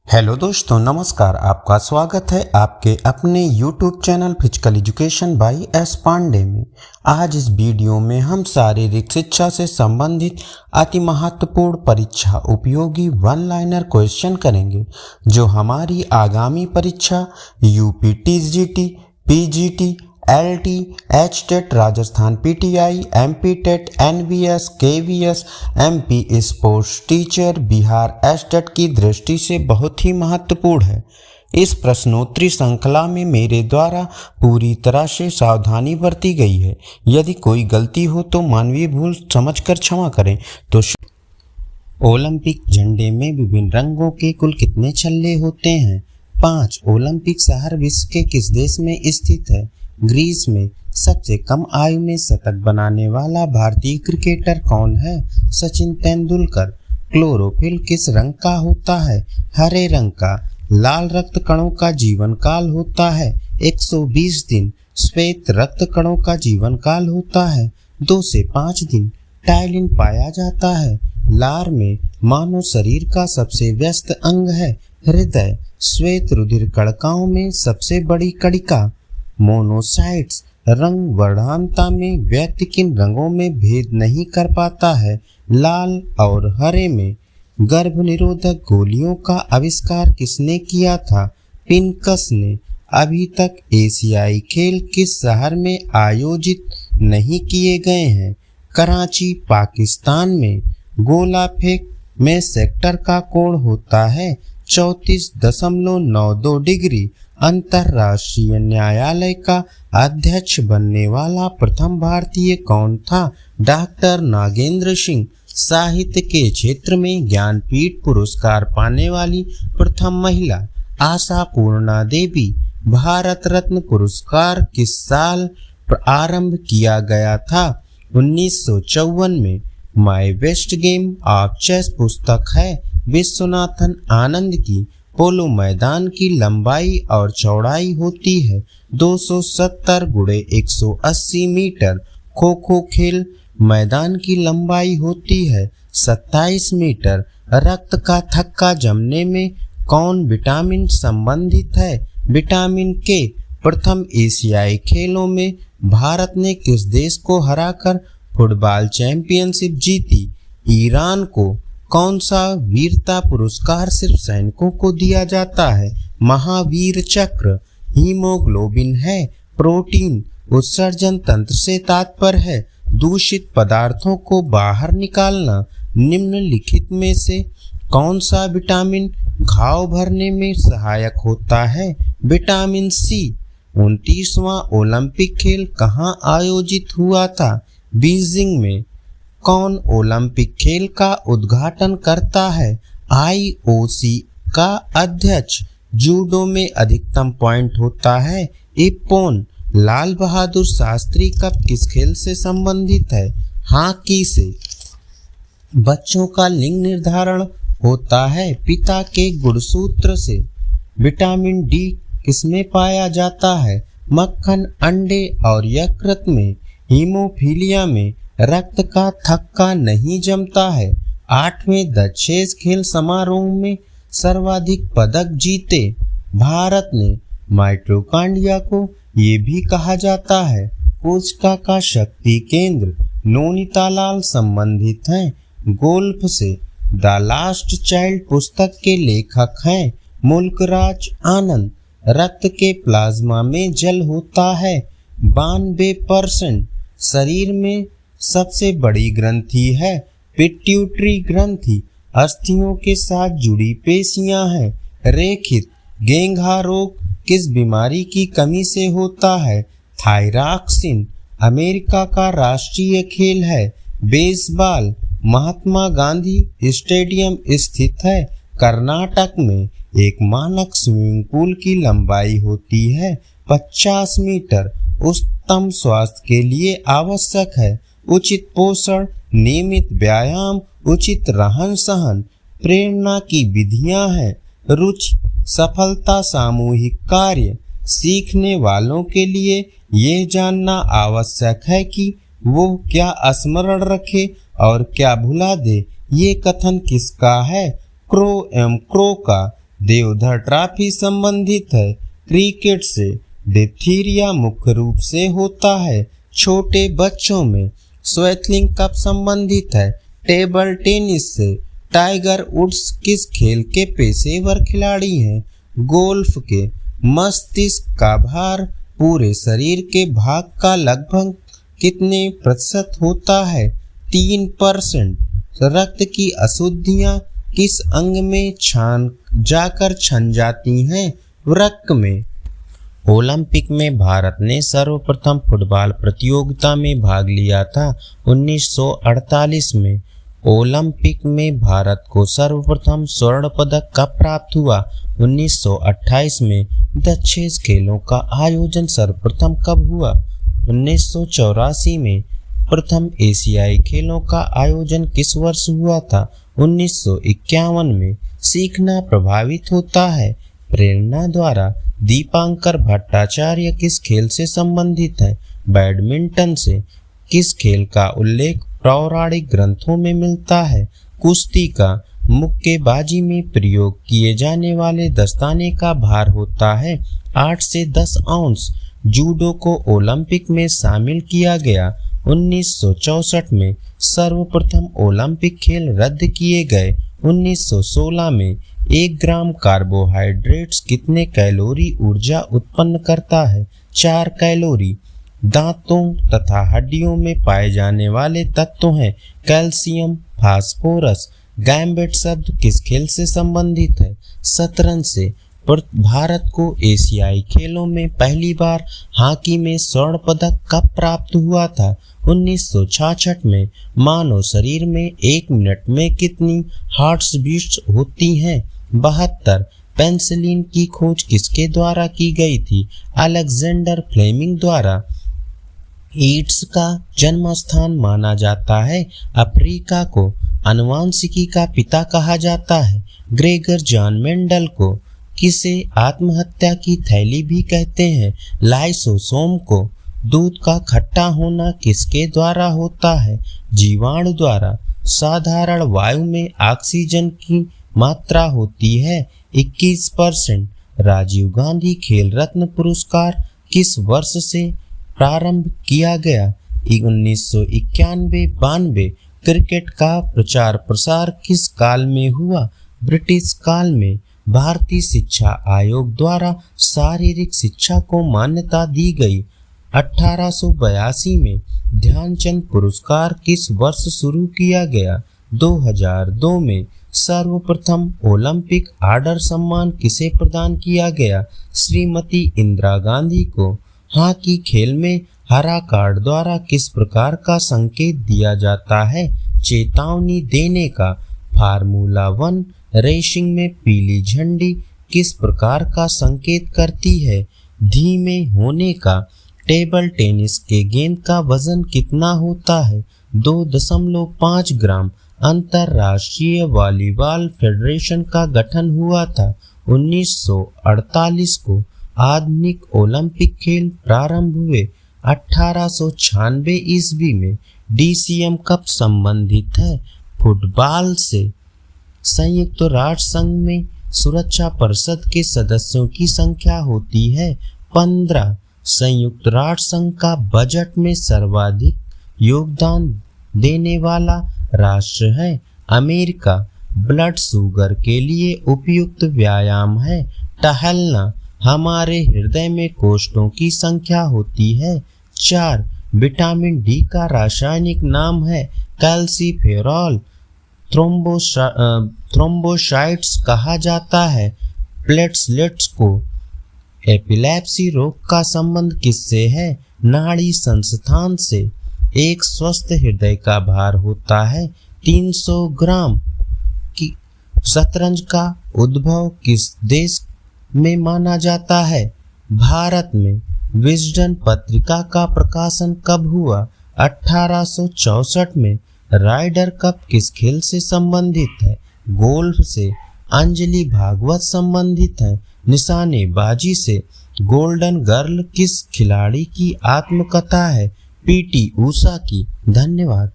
Hello दोस्तों, नमस्कार। आपका स्वागत है आपके अपने YouTube channel physical education by S Pandey में। आज इस वीडियो में हम शारीरिक शिक्षा से संबंधित अति महत्वपूर्ण परीक्षा उपयोगी वन लाइनर क्वेश्चन करेंगे, जो हमारी आगामी परीक्षा UP TGT, PGT, LT, HTET, Rajasthan PTI, MP TET, NVS, KVS, MP sports teacher, Bihar HTET की दृष्टि से बहुत ही महत्वपूर्ण है। इस प्रश्नोत्तरी श्रृंखला में मेरे द्वारा पूरी तरह से सावधानी बरती गई है। यदि कोई गलती हो तो मानवीय भूल समझकर क्षमा करें। तो ओलंपिक झंडे में विभिन्न रंगों के कुल कितने छल्ले होते हैं? 5। ओलंपिक शहर विश्व के किस देश में स्थित है? ग्रीस में। सबसे कम आयु में शतक बनाने वाला भारतीय क्रिकेटर कौन है? सचिन तेंदुलकर। क्लोरोफिल किस रंग का होता है? हरे रंग का। लाल रक्त कणों का जीवन काल होता है 120 दिन। श्वेत रक्त कणों का जीवन काल होता है 2 से 5 दिन। टायलिन पाया जाता है लार में। मानव शरीर का सबसे व्यस्त अंग है हृदय। श्वेत रुधिर कणिकाओं में सबसे बड़ी कणिका मोनोसाइट्स। रंग वर्णांता में व्यक्ति किन रंगों में भेद नहीं कर पाता है? लाल और हरे में। गर्भ निरोधक गोलियों का आविष्कार किसने किया था? पिनकस ने। अभी तक एशियाई खेल किस शहर में आयोजित नहीं किए गए हैं? कराची, पाकिस्तान में। गोला फेंक में सेक्टर का कोण होता है 34.92 डिग्री। अंतर्राष्ट्रीय न्यायालय का अध्यक्ष बनने वाला प्रथम भारतीय कौन था? डॉक्टर नागेंद्र सिंह। साहित्य के क्षेत्र में ज्ञानपीठ पुरस्कार पाने वाली प्रथम महिला आशापूर्णा देवी। भारत रत्न पुरस्कार किस साल आरंभ किया गया था? 1954 में। My best game of chess पुस्तक है विश्वनाथन आनंद की। पोलो मैदान की लंबाई और चौड़ाई होती है 270 × 180 मीटर। खो खो खेल मैदान की लंबाई होती है 27 मीटर। रक्त का थक्का जमने में कौन विटामिन संबंधित है? विटामिन के। प्रथम एशियाई खेलों में भारत ने किस देश को हराकर फुटबॉल चैंपियनशिप जीती? ईरान को। कौन सा वीरता पुरस्कार सिर्फ सैनिकों को दिया जाता है? महावीर चक्र। हीमोग्लोबिन है प्रोटीन। उत्सर्जन तंत्र से तात्पर्य है दूषित पदार्थों को बाहर निकालना। निम्नलिखित में से कौन सा विटामिन घाव भरने में सहायक होता है? Vitamin C. 29वां ओलंपिक खेल कहाँ आयोजित हुआ था? बीजिंग में। कौन ओलंपिक खेल का उद्घाटन करता है? आईओसी का अध्यक्ष। जूडो में अधिकतम पॉइंट होता है इप्पोन। लाल बहादुर शास्त्री कप किस खेल से संबंधित है? हॉकी से। बच्चों का लिंग निर्धारण होता है पिता के गुणसूत्र से। विटामिन डी किसमें पाया जाता है? मक्खन, अंडे और यकृत में। हीमोफीलिया में रक्त का थक्का नहीं जमता है। 8वें द चेस खेल समारोह में सर्वाधिक पदक जीते भारत ने। माइटोकांड्रिया को ये भी कहा जाता है कोशिका का शक्ति केंद्र। नैनीताल संबंधित हैं गोल्फ से। द लास्ट चाइल्ड पुस्तक के लेखक हैं मुल्कराज आनंद। रक्त के प्लाज्मा में जल होता है 92%। शरीर में सबसे बड़ी ग्रंथि है पिट्यूटरी ग्रंथि। अस्थियों के साथ जुड़ी पेशियां हैं रेखित। घेंघा रोग किस बीमारी की कमी से होता है? थायरॉक्सिन। अमेरिका का राष्ट्रीय खेल है बेसबॉल। महात्मा गांधी स्टेडियम स्थित है कर्नाटक में। एक मानक स्विमिंग पूल की लंबाई होती है 50 मीटर। उत्तम स्वास्थ्य के लिए आवश्यक है उचित पोषण, नियमित व्यायाम, उचित रहन सहन। प्रेरणा की विधियां हैं रुचि, सफलता, सामूहिक कार्य। सीखने वालों के लिए यह जानना आवश्यक है कि वो क्या स्मरण रखे और क्या भुला दे। ये कथन किसका है? क्रो का। देवधर ट्रॉफी संबंधित है क्रिकेट से। डिप्थीरिया मुख्य रूप से होता है छोटे बच्चों में। स्वेटलिंग कप संबंधित है टेबल टेनिस से। टाइगर वुड्स किस खेल के पेशेवर खिलाड़ी हैं? गोल्फ के। मस्तिष्क का भार पूरे शरीर के भाग का लगभग कितने प्रतिशत होता है? 3%। रक्त की अशुद्धियां किस अंग में जाकर छन जाती हैं? वृक्क में। ओलंपिक में भारत ने सर्वप्रथम फुटबॉल प्रतियोगिता में भाग लिया था 1948 में। ओलंपिक में भारत को सर्वप्रथम स्वर्ण पदक कब प्राप्त हुआ? 1928 में। दक्षेस खेलों का आयोजन सर्वप्रथम कब हुआ? 1984 में। प्रथम एशियाई खेलों का आयोजन किस वर्ष हुआ था? 1951 में। सीखना प्रभावित होता है प्रेरणा द्वारा। दीपांकर भट्टाचार्य किस खेल से संबंधित है? बैडमिंटन से। किस खेल का उल्लेख पौराणिक ग्रंथों में मिलता है? कुश्ती का। मुक्केबाजी में प्रयोग किए जाने वाले दस्ताने का भार होता है 8 से 10 औंस। जूडो को ओलंपिक में शामिल किया गया 1964 में। सर्वप्रथम ओलंपिक खेल रद्द किए गए 1916 में। 1 ग्राम कार्बोहाइड्रेट्स कितने कैलोरी ऊर्जा उत्पन्न करता है? 4 कैलोरी। दांतों तथा हड्डियों में पाए जाने वाले तत्व हैं कैल्शियम, फास्फोरस। गैम्बिट शब्द किस खेल से संबंधित है? शतरंज से। भारत को एशियाई खेलों में पहली बार हॉकी में स्वर्ण पदक कब प्राप्त हुआ था? 1966 में। मानव शरीर में 1 मिनट में कितनी हार्ट्स बीट्स होती हैं? 72। पेंसिलिन की खोज किसके द्वारा की गई थी? अलेक्जेंडर फ्लेमिंग द्वारा। ईड्स का जन्म स्थान माना जाता है अफ्रीका को। आनुवांशिकी का पिता कहा जाता है ग्रेगर जॉन मेंडल को। किसे आत्महत्या की थैली भी कहते हैं? लाइसोसोम को। दूध का खट्टा होना किसके द्वारा होता है? जीवाणु द्वारा। साधारण वायु में ऑक्सीजन की मात्रा होती है 21%। राजीव गांधी खेल रत्न पुरस्कार किस वर्ष से प्रारंभ किया गया? 1991-92। क्रिकेट का प्रचार प्रसार किस काल में हुआ? ब्रिटिश काल में। भारतीय शिक्षा आयोग द्वारा शारीरिक शिक्षा को मान्यता दी गई 1882 में। ध्यानचंद पुरस्कार किस वर्ष शुरू किया गया? 2002 में। सर्वप्रथम ओलंपिक आर्डर सम्मान किसे प्रदान किया गया? श्रीमती इंदिरा गांधी को। हॉकी खेल में हरा कार्ड द्वारा किस प्रकार का संकेत दिया जाता है? चेतावनी देने का। फार्मूला 1 रेसिंग में पीली झंडी किस प्रकार का संकेत करती है? धीमे होने का। टेबल टेनिस के गेंद का वजन कितना होता है? 2.5 ग्राम। अंतरराष्ट्रीय वॉलीबॉल फेडरेशन का गठन हुआ था 1948 को। आधुनिक ओलंपिक खेल प्रारंभ हुए 1896 ईस्वी में। डीसीएम कब संबंधित है? फुटबॉल से। संयुक्त राष्ट्र संघ में सुरक्षा परिषद के सदस्यों की संख्या होती है 15। संयुक्त राष्ट्र संघ का बजट में सर्वाधिक योगदान देने वाला राष्ट्र है अमेरिका। ब्लड शुगर के लिए उपयुक्त व्यायाम है टहलना। हमारे हृदय में कोष्ठों की संख्या होती है 4। विटामिन डी का रासायनिक नाम है कैल्सीफेरॉल। थ्रोम्बोसाइट्स कहा जाता है प्लेटलेट्स को। एपिलेप्सी रोग का संबंध किससे है? नाड़ी संस्थान से। एक स्वस्थ हृदय का भार होता है 300 ग्राम। की शतरंज का उद्भव किस देश में माना जाता है? भारत में। विजडन पत्रिका का प्रकाशन कब हुआ? 1864 में। राइडर कप किस खेल से संबंधित है? गोल्फ से। अंजलि भागवत संबंधित है निशानेबाजी से। गोल्डन गर्ल किस खिलाड़ी की आत्मकथा है? पीटी उषा की। धन्यवाद।